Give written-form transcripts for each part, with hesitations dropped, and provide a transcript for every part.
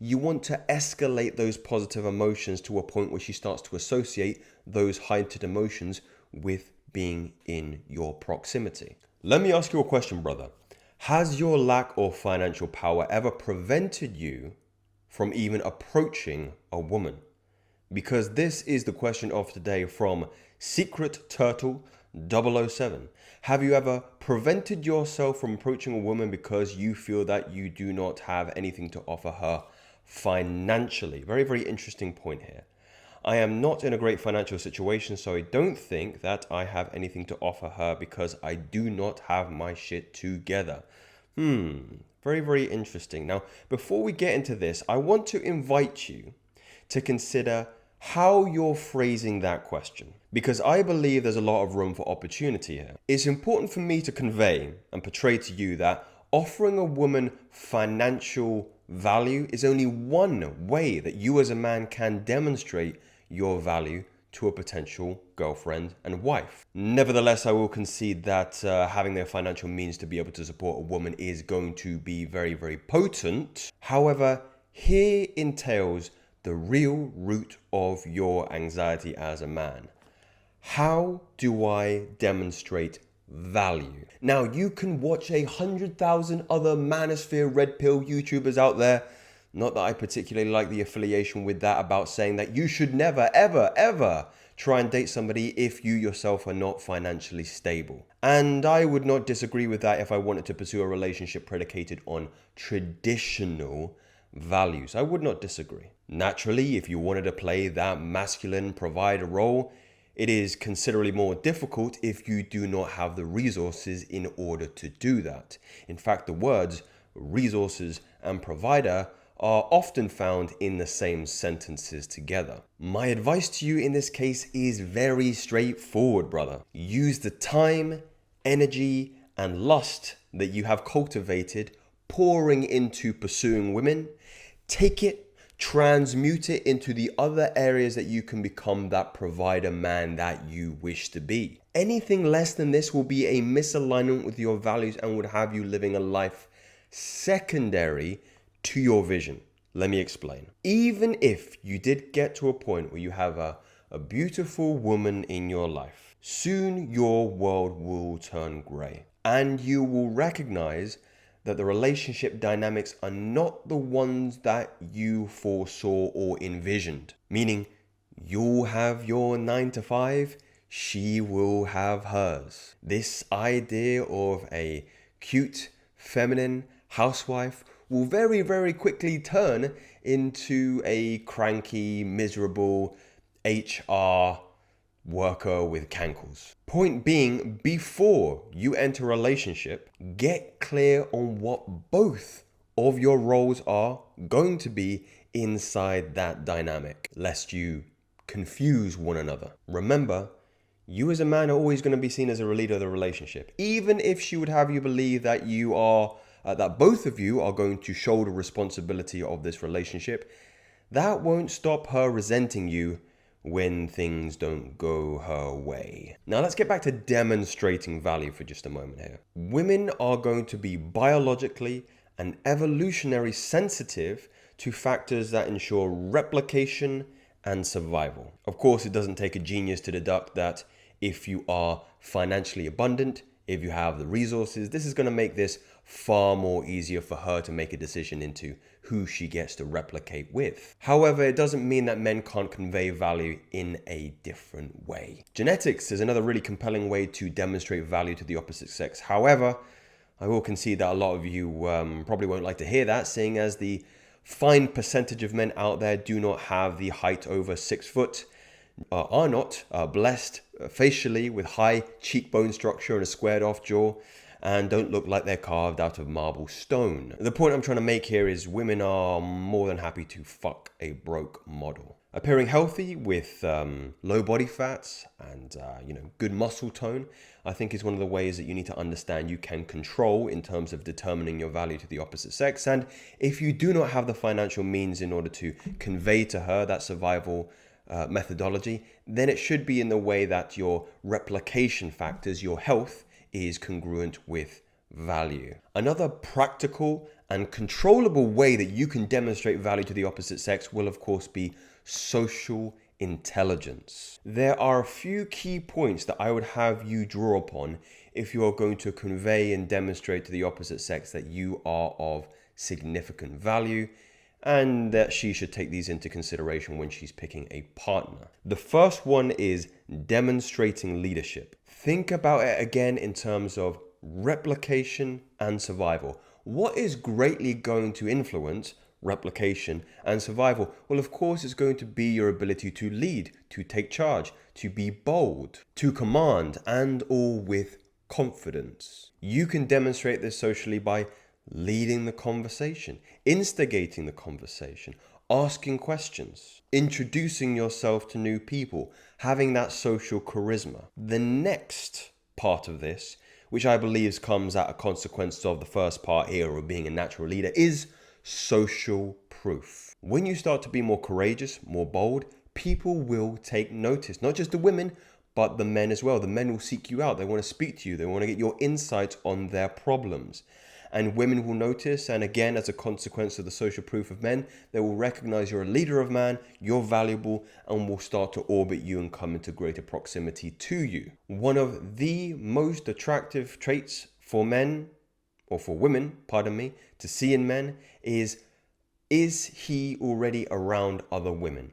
you want to escalate those positive emotions to a point where she starts to associate those heightened emotions with being in your proximity. Let me ask you a question, brother. Has your lack of financial power ever prevented you from even approaching a woman? Because this is the question of today from Secret Turtle 007. Have you ever prevented yourself from approaching a woman because you feel that you do not have anything to offer her financially? Very, very interesting point here. I am not in a great financial situation, so I don't think that I have anything to offer her because I do not have my shit together. Very, very interesting. Now, before we get into this, I want to invite you to consider how you're phrasing that question, because I believe there's a lot of room for opportunity here. It's important for me to convey and portray to you that offering a woman financial value is only one way that you as a man can demonstrate your value to a potential girlfriend and wife. Nevertheless, I will concede that having the financial means to be able to support a woman is going to be very, very potent. However, here entails the real root of your anxiety as a man. How do I demonstrate value? Now, you can watch 100,000 other manosphere red pill YouTubers out there. Not that I particularly like the affiliation with that, about saying that you should never, ever, ever try and date somebody if you yourself are not financially stable. And I would not disagree with that if I wanted to pursue a relationship predicated on traditional values. I would not disagree. Naturally, if you wanted to play that masculine provider role, it is considerably more difficult if you do not have the resources in order to do that. In fact, the words resources and provider are often found in the same sentences together. My advice to you in this case is very straightforward, brother. Use the time, energy, and lust that you have cultivated pouring into pursuing women. Take it, transmute it into the other areas that you can become that provider man that you wish to be. Anything less than this will be a misalignment with your values and would have you living a life secondary to your vision. Let me explain. Even if you did get to a point where you have a beautiful woman in your life, soon your world will turn gray and you will recognize that the relationship dynamics are not the ones that you foresaw or envisioned. Meaning, you'll have your 9 to 5, she will have hers. This idea of a cute, feminine housewife will very, very quickly turn into a cranky, miserable HR worker with cankles. Point being, before you enter a relationship, get clear on what both of your roles are going to be inside that dynamic, lest you confuse one another. Remember, you as a man are always going to be seen as a leader of the relationship. Even if she would have you believe that you are, that both of you are going to shoulder responsibility of this relationship, that won't stop her resenting you when things don't go her way. Now let's get back to demonstrating value for just a moment here. Women are going to be biologically and evolutionary sensitive to factors that ensure replication and survival. Of course, it doesn't take a genius to deduct that if you are financially abundant, if you have the resources, this is going to make this far more easier for her to make a decision into who she gets to replicate with. However, it doesn't mean that men can't convey value in a different way. Genetics is another really compelling way to demonstrate value to the opposite sex. However, I will concede that a lot of you probably won't like to hear that, seeing as the fine percentage of men out there do not have the height over 6 foot, are not blessed facially with high cheekbone structure and a squared off jaw, and don't look like they're carved out of marble stone. The point I'm trying to make here is women are more than happy to fuck a broke model. Appearing healthy with low body fats and good muscle tone, I think is one of the ways that you need to understand you can control in terms of determining your value to the opposite sex. And if you do not have the financial means in order to convey to her that survival methodology, then it should be in the way that your replication factors, your health, is congruent with value. Another practical and controllable way that you can demonstrate value to the opposite sex will, of course, be social intelligence. There are a few key points that I would have you draw upon if you are going to convey and demonstrate to the opposite sex that you are of significant value and that she should take these into consideration when she's picking a partner. The first one is demonstrating leadership. Think about it again in terms of replication and survival. What is greatly going to influence replication and survival? Well, of course, it's going to be your ability to lead, to take charge, to be bold, to command, and all with confidence. You can demonstrate this socially by leading the conversation, instigating the conversation, asking questions, introducing yourself to new people, having that social charisma. The next part of this, which I believe comes at a consequence of the first part here of being a natural leader, is social proof. When you start to be more courageous, more bold, people will take notice, not just the women, but the men as well. The men will seek you out. They want to speak to you. They want to get your insights on their problems. And women will notice, and again, as a consequence of the social proof of men, they will recognize you're a leader of man, you're valuable, and will start to orbit you and come into greater proximity to you. One of the most attractive traits for men, or for women, pardon me, to see in men is he already around other women?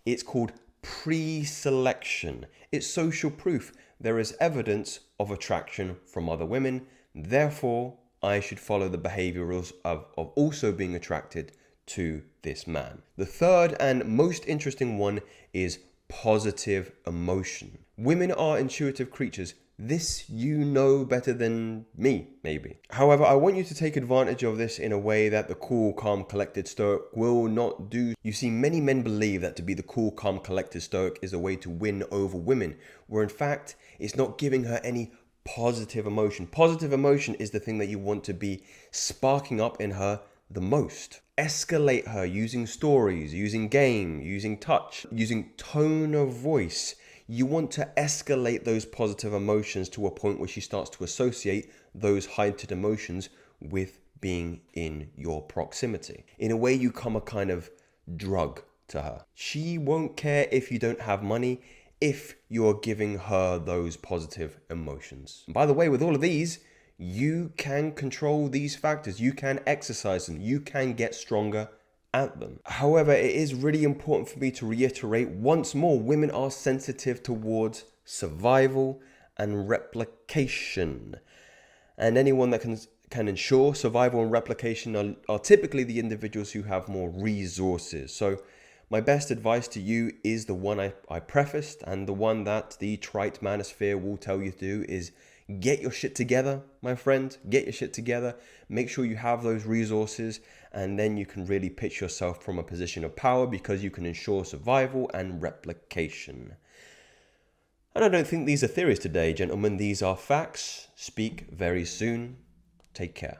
It's called pre-selection. It's social proof. There is evidence of attraction from other women. Therefore, I should follow the behaviorals of also being attracted to this man. The third and most interesting one is positive emotion. Women are intuitive creatures. This you know better than me, maybe. However, I want you to take advantage of this in a way that the cool, calm, collected stoic will not do. You see, many men believe that to be the cool, calm, collected stoic is a way to win over women, where in fact, it's not giving her any positive emotion. Positive emotion is the thing that you want to be sparking up in her the most. Escalate her using stories, using game, using touch, using tone of voice. You want to escalate those positive emotions to a point where she starts to associate those heightened emotions with being in your proximity. In a way, you become a kind of drug to her. She won't care if you don't have money, if you're giving her those positive emotions. And by the way, with all of these, you can control these factors. You can exercise them. You can get stronger at them. However, it is really important for me to reiterate once more, women are sensitive towards survival and replication. And anyone that can ensure survival and replication are typically the individuals who have more resources. So my best advice to you is the one I prefaced, and the one that the trite manosphere will tell you to do is get your shit together, my friend. Get your shit together. Make sure you have those resources, and then you can really pitch yourself from a position of power because you can ensure survival and replication. And I don't think these are theories today, gentlemen. These are facts. Speak very soon. Take care.